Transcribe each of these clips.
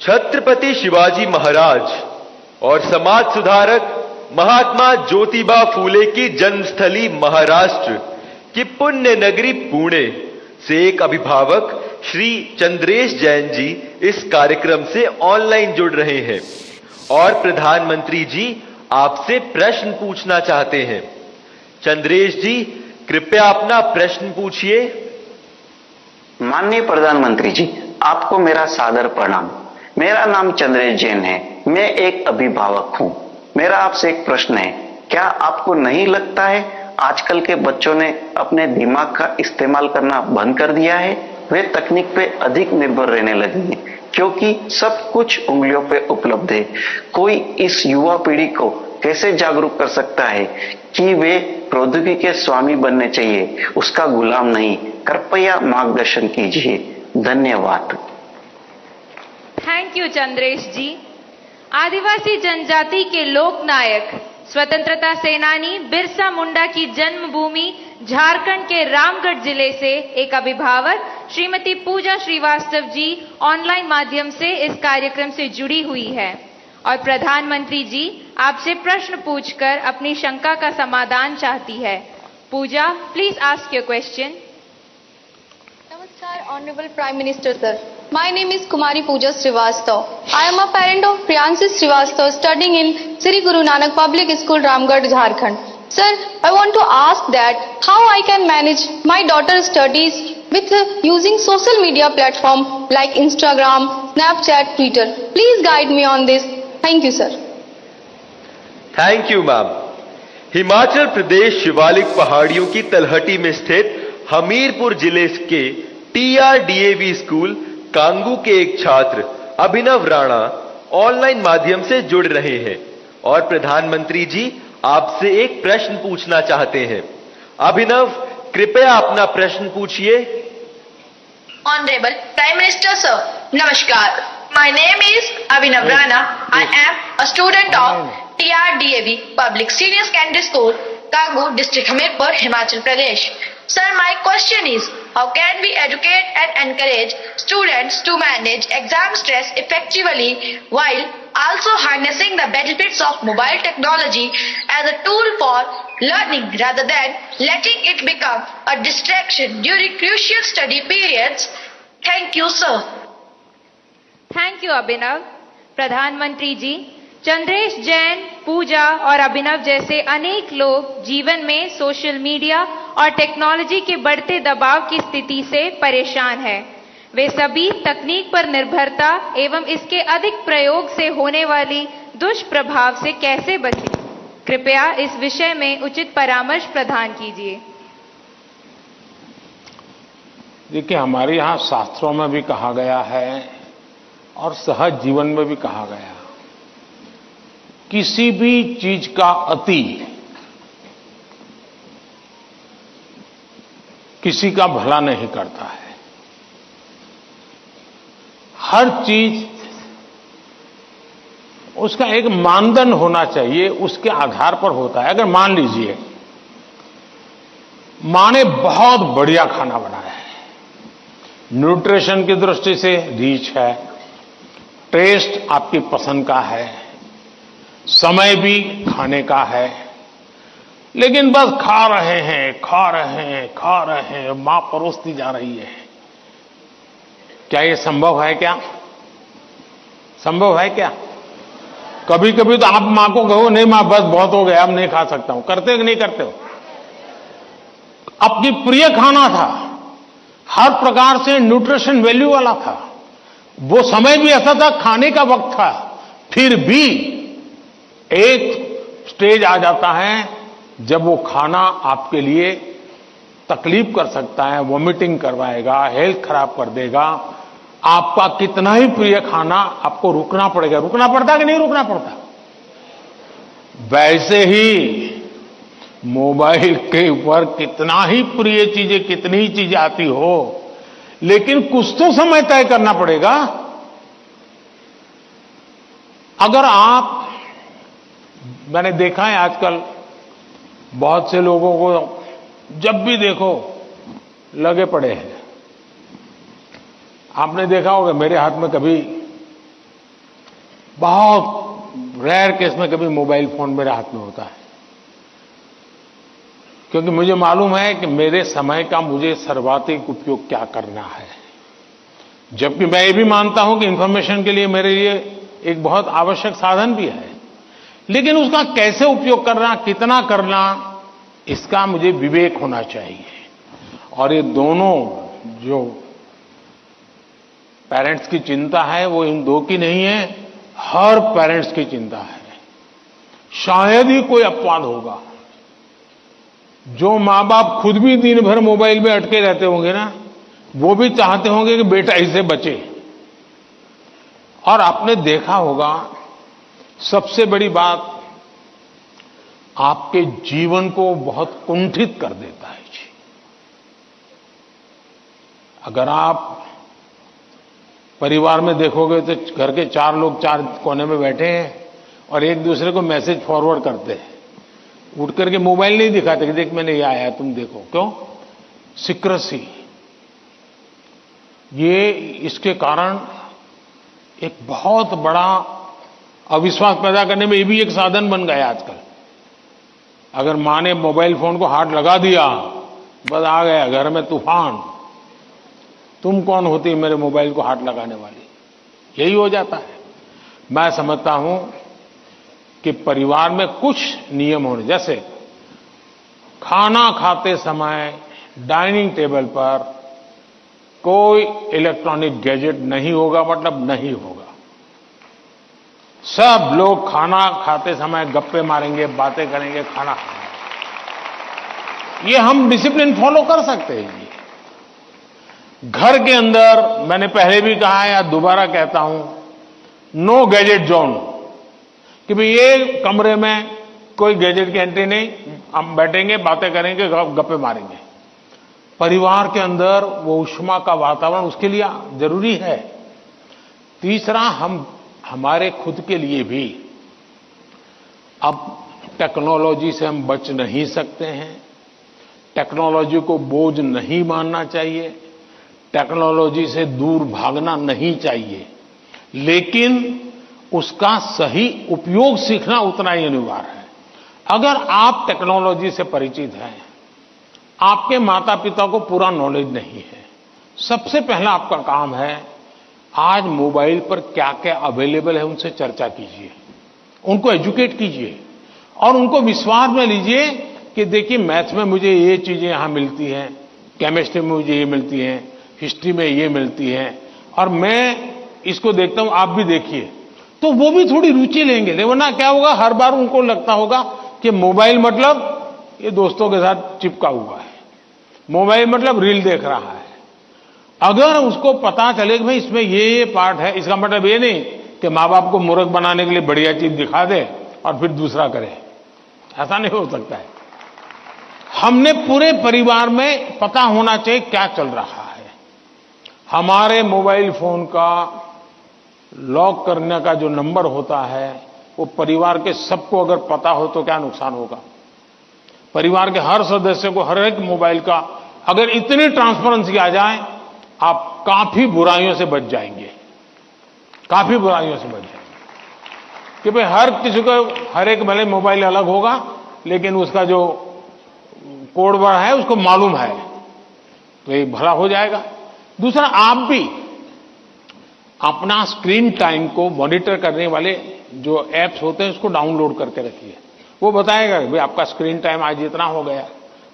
छत्रपति शिवाजी महाराज और समाज सुधारक महात्मा ज्योतिबा फूले की जन्मस्थली महाराष्ट्र की पुण्य नगरी पुणे से एक अभिभावक श्री चंद्रेश जैन जी इस कार्यक्रम से ऑनलाइन जुड़ रहे हैं और प्रधानमंत्री जी आपसे प्रश्न पूछना चाहते हैं। चंद्रेश जी, कृपया अपना प्रश्न पूछिए। माननीय प्रधानमंत्री जी, आपको मेरा सादर प्रणाम। मेरा नाम चंद्रेश जैन है। मैं एक अभिभावक हूँ। मेरा आपसे एक प्रश्न है, क्या आपको नहीं लगता है आजकल के बच्चों ने अपने दिमाग का इस्तेमाल करना बंद कर दिया है? वे तकनीक पे अधिक निर्भर रहने लगे हैं क्योंकि सब कुछ उंगलियों पे उपलब्ध है। कोई इस युवा पीढ़ी को कैसे जागरूक कर सकता है कि वे प्रौद्योगिकी के स्वामी बनने चाहिए, उसका गुलाम नहीं? कृपया मार्गदर्शन कीजिए। धन्यवाद। थैंक यू चंद्रेश जी। आदिवासी जनजाति के लोक नायक स्वतंत्रता सेनानी बिरसा मुंडा की जन्मभूमि झारखंड के रामगढ़ जिले से एक अभिभावक श्रीमती पूजा श्रीवास्तव जी ऑनलाइन माध्यम से इस कार्यक्रम से जुड़ी हुई है और प्रधानमंत्री जी आपसे प्रश्न पूछकर अपनी शंका का समाधान चाहती है। Puja, please ask your question. Namaskar, Honorable Prime Minister Sir. My name is Kumari Pooja Srivastav. I am a parent of Priyanshi Srivastav studying in Sri Guru Nanak Public School, Ramgarh, Jharkhand. Sir, I want to ask that how I can manage my daughter's studies with using social media platform like Instagram, Snapchat, Twitter. Please guide me on this. Thank you, sir. Thank you ma'am. Himachal Pradesh Shivalik पहाड़ियों की तलहटी में स्थित हमीरपुर जिले के TRDAV school Kangu के एक छात्र अभिनव राणा ऑनलाइन माध्यम से जुड़ रहे हैं और प्रधानमंत्री जी आपसे एक प्रश्न पूछना चाहते हैं। अभिनव, कृपया अपना प्रश्न पूछिए। Honorable Prime Minister Sir, Namaskar. My name is Abhinav Rana. I am a student of TRDAV Public Senior Secondary School, Kangu District, Hamirpur, Himachal Pradesh. Sir, my question is, how can we educate and encourage students to manage exam stress effectively while also harnessing the benefits of mobile technology as a tool for learning rather than letting it become a distraction during crucial study periods? Thank you, sir. Thank you Abhinav. प्रधानमंत्री जी, चंद्रेश जैन, पूजा और अभिनव जैसे अनेक लोग जीवन में social media और technology के बढ़ते दबाव की स्थिति से परेशान हैं। वे सभी तकनीक पर निर्भरता एवं इसके अधिक प्रयोग से होने वाली दुष्प्रभाव से कैसे बचें? कृपया इस विषय में उचित परामर्श प्रदान कीजिए। देखिए, हमारे यहाँ शास्त्रों में भी कहा गया है और सहज जीवन में भी कहा गया, किसी भी चीज का अति किसी का भला नहीं करता है। हर चीज उसका एक मानदंड होना चाहिए, उसके आधार पर होता है। अगर मान लीजिए मां ने बहुत बढ़िया खाना बनाया है, न्यूट्रिशन की दृष्टि से रिच है, टेस्ट आपकी पसंद का है, समय भी खाने का है, लेकिन बस खा रहे हैं, खा रहे हैं, खा रहे हैं, मां परोसती जा रही है। क्या ये संभव है? क्या संभव है? क्या कभी कभी तो आप मां को कहो, नहीं मां बस बहुत हो गया, अब नहीं खा सकता हूं, करते हो कि नहीं करते हो? अपनी प्रिय खाना था, हर प्रकार से न्यूट्रिशन वैल्यू वाला था, वो समय भी ऐसा था, खाने का वक्त था, फिर भी एक स्टेज आ जाता है जब वो खाना आपके लिए तकलीफ कर सकता है, वॉमिटिंग करवाएगा, हेल्थ खराब कर देगा। आपका कितना ही प्रिय खाना आपको रुकना पड़ेगा। रुकना पड़ता कि नहीं रुकना पड़ता? वैसे ही मोबाइल के ऊपर कितना ही प्रिय चीजें, कितनी ही चीजें आती हो, लेकिन कुछ तो समय तय करना पड़ेगा। अगर आप, मैंने देखा है आजकल बहुत से लोगों को जब भी देखो लगे पड़े हैं। आपने देखा होगा, मेरे हाथ में कभी बहुत रेयर केस में कभी मोबाइल फोन मेरे हाथ में होता है, क्योंकि मुझे मालूम है कि मेरे समय का मुझे सर्वाधिक उपयोग क्या करना है। जबकि मैं ये भी मानता हूं कि इंफॉर्मेशन के लिए मेरे लिए एक बहुत आवश्यक साधन भी है, लेकिन उसका कैसे उपयोग करना, कितना करना, इसका मुझे विवेक होना चाहिए। और ये दोनों जो पेरेंट्स की चिंता है वो इन दो की नहीं है, हर पेरेंट्स की चिंता है। शायद ही कोई अपवाद होगा। जो मां बाप खुद भी दिन भर मोबाइल में अटके रहते होंगे ना, वो भी चाहते होंगे कि बेटा इससे बचे। और आपने देखा होगा, सबसे बड़ी बात, आपके जीवन को बहुत कुंठित कर देता है जी। अगर आप परिवार में देखोगे तो घर के 4 लोग 4 कोने में बैठे हैं और एक दूसरे को मैसेज फॉरवर्ड करते हैं, उठ करके मोबाइल नहीं दिखाते कि देख मैंने ये आया तुम देखो। क्यों? सीक्रेसी। ये इसके कारण एक बहुत बड़ा अविश्वास पैदा करने में ये भी एक साधन बन गया आजकल। अगर मां ने मोबाइल फोन को हाथ लगा दिया, बस आ गया घर में तूफान। तुम कौन होती है मेरे मोबाइल को हाथ लगाने वाली? यही हो जाता है। मैं समझता हूं कि परिवार में कुछ नियम होने, जैसे खाना खाते समय डाइनिंग टेबल पर कोई इलेक्ट्रॉनिक गैजेट नहीं होगा, मतलब नहीं होगा। सब लोग खाना खाते समय गप्पे मारेंगे, बातें करेंगे, खाना खाएंगे। ये हम डिसिप्लिन फॉलो कर सकते हैं। घर के अंदर मैंने पहले भी कहा है या दोबारा कहता हूं, नो गैजेट जोन, कि भाई ये कमरे में कोई गैजेट की एंट्री नहीं, हम बैठेंगे, बातें करेंगे, गप्पे मारेंगे। परिवार के अंदर वो ऊष्मा का वातावरण उसके लिए जरूरी है। तीसरा, हम हमारे खुद के लिए भी अब टेक्नोलॉजी से हम बच नहीं सकते हैं। टेक्नोलॉजी को बोझ नहीं मानना चाहिए, टेक्नोलॉजी से दूर भागना नहीं चाहिए, लेकिन उसका सही उपयोग सीखना उतना ही अनिवार्य है। अगर आप टेक्नोलॉजी से परिचित हैं, आपके माता पिता को पूरा नॉलेज नहीं है, सबसे पहला आपका काम है आज मोबाइल पर क्या क्या अवेलेबल है उनसे चर्चा कीजिए, उनको एजुकेट कीजिए और उनको विश्वास में लीजिए कि देखिए मैथ्स में मुझे ये चीजें यहां मिलती हैं, केमिस्ट्री में मुझे ये मिलती हैं, हिस्ट्री में ये मिलती हैं, और मैं इसको देखता हूं, आप भी देखिए। तो वो भी थोड़ी रुचि लेंगे। वरना क्या होगा, हर बार उनको लगता होगा कि मोबाइल मतलब ये दोस्तों के साथ चिपका हुआ है, मोबाइल मतलब रील देख रहा है। अगर उसको पता चले कि भाई इसमें ये पार्ट है, इसका मतलब ये नहीं कि माँ बाप को मूर्ख बनाने के लिए बढ़िया चीज दिखा दे और फिर दूसरा करे। ऐसा नहीं हो सकता है। हमने पूरे परिवार में पता होना चाहिए क्या चल रहा है। हमारे मोबाइल फोन का लॉक करने का जो नंबर होता है वो परिवार के सबको अगर पता हो तो क्या नुकसान होगा। परिवार के हर सदस्य को हर एक मोबाइल का अगर इतनी ट्रांसपेरेंसी आ जाए, आप काफी बुराइयों से बच जाएंगे, काफी बुराइयों से बच जाएंगे। कि भाई हर किसी को हर एक भले मोबाइल अलग होगा, लेकिन उसका जो कोड वर्ड है उसको मालूम है, तो ये भला हो जाएगा। दूसरा, आप भी अपना स्क्रीन टाइम को मॉनिटर करने वाले जो एप्स होते हैं उसको डाउनलोड करके रखिए। वो बताएगा कि भाई आपका स्क्रीन टाइम आज इतना हो गया,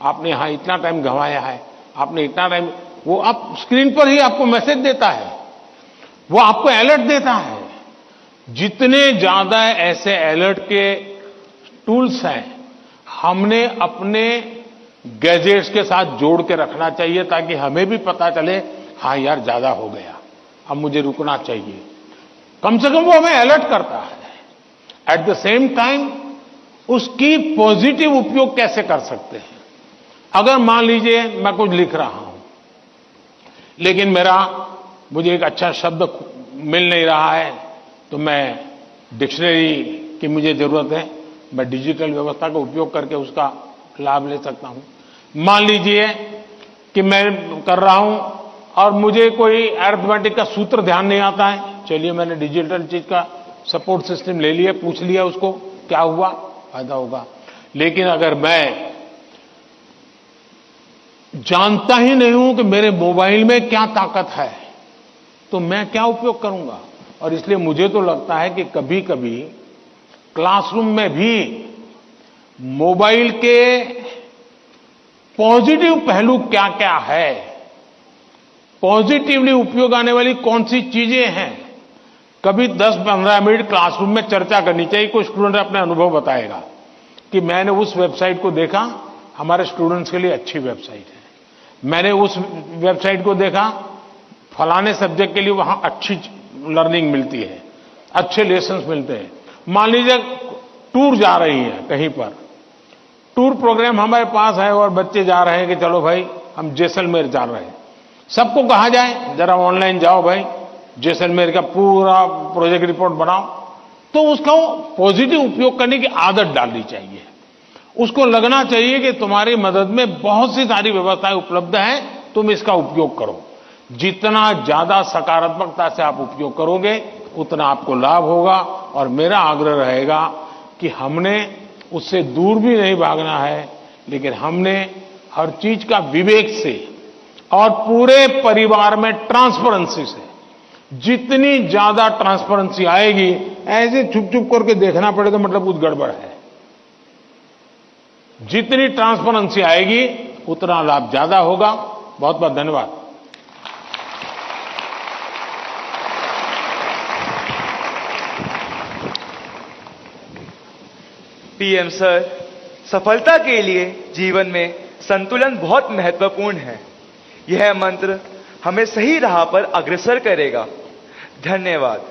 आपने यहां इतना टाइम गंवाया है, आपने इतना टाइम, वो आप स्क्रीन पर ही आपको मैसेज देता है, वो आपको अलर्ट देता है। जितने ज्यादा ऐसे अलर्ट के टूल्स हैं, हमने अपने गैजेट्स के साथ जोड़ के रखना चाहिए, ताकि हमें भी पता चले हाँ यार ज्यादा हो गया, अब मुझे रुकना चाहिए। कम से कम वो हमें अलर्ट करता है। एट द सेम टाइम उसकी पॉजिटिव उपयोग कैसे कर सकते हैं। अगर मान लीजिए मैं कुछ लिख रहा हूं, लेकिन मुझे एक अच्छा शब्द मिल नहीं रहा है, तो मैं डिक्शनरी की मुझे जरूरत है, मैं डिजिटल व्यवस्था का उपयोग करके उसका लाभ ले सकता हूं। मान लीजिए कि मैं कर रहा हूं और मुझे कोई अरिथमेटिक का सूत्र ध्यान नहीं आता है, चलिए मैंने डिजिटल चीज का सपोर्ट सिस्टम ले लिया, पूछ लिया उसको क्या हुआ, फायदा होगा। लेकिन अगर मैं जानता ही नहीं हूं कि मेरे मोबाइल में क्या ताकत है, तो मैं क्या उपयोग करूंगा। और इसलिए मुझे तो लगता है कि कभी कभी क्लासरूम में भी मोबाइल के पॉजिटिव पहलू क्या क्या है, पॉजिटिवली उपयोग आने वाली कौन सी चीजें हैं, कभी 10-15 मिनट क्लासरूम में चर्चा करनी चाहिए। कोई स्टूडेंट अपने अनुभव बताएगा कि मैंने उस वेबसाइट को देखा, हमारे स्टूडेंट्स के लिए अच्छी वेबसाइट है, मैंने उस वेबसाइट को देखा, फलाने सब्जेक्ट के लिए वहां अच्छी लर्निंग मिलती है, अच्छे लेसन्स मिलते हैं। मान लीजिए टूर जा रही है कहीं पर, टूर प्रोग्राम हमारे पास है और बच्चे जा रहे हैं कि चलो भाई हम जैसलमेर जा रहे हैं, सबको कहा जाए जरा ऑनलाइन जाओ भाई, जैसलमेर का पूरा प्रोजेक्ट रिपोर्ट बनाओ, तो उसका पॉजिटिव उपयोग करने की आदत डालनी चाहिए। उसको लगना चाहिए कि तुम्हारी मदद में बहुत सी सारी व्यवस्थाएं उपलब्ध हैं, तुम इसका उपयोग करो। जितना ज्यादा सकारात्मकता से आप उपयोग करोगे उतना आपको लाभ होगा। और मेरा आग्रह रहेगा कि हमने उससे दूर भी नहीं भागना है, लेकिन हमने हर चीज का विवेक से और पूरे परिवार में ट्रांसपेरेंसी से, जितनी ज्यादा ट्रांसपेरेंसी आएगी, ऐसे छुप छुप करके देखना पड़े तो मतलब कुछ गड़बड़ है। जितनी ट्रांसपेरेंसी आएगी उतना लाभ ज्यादा होगा। बहुत बहुत धन्यवाद। पीएम सर, सफलता के लिए जीवन में संतुलन बहुत महत्वपूर्ण है। यह मंत्र हमें सही राह पर अग्रसर करेगा। धन्यवाद।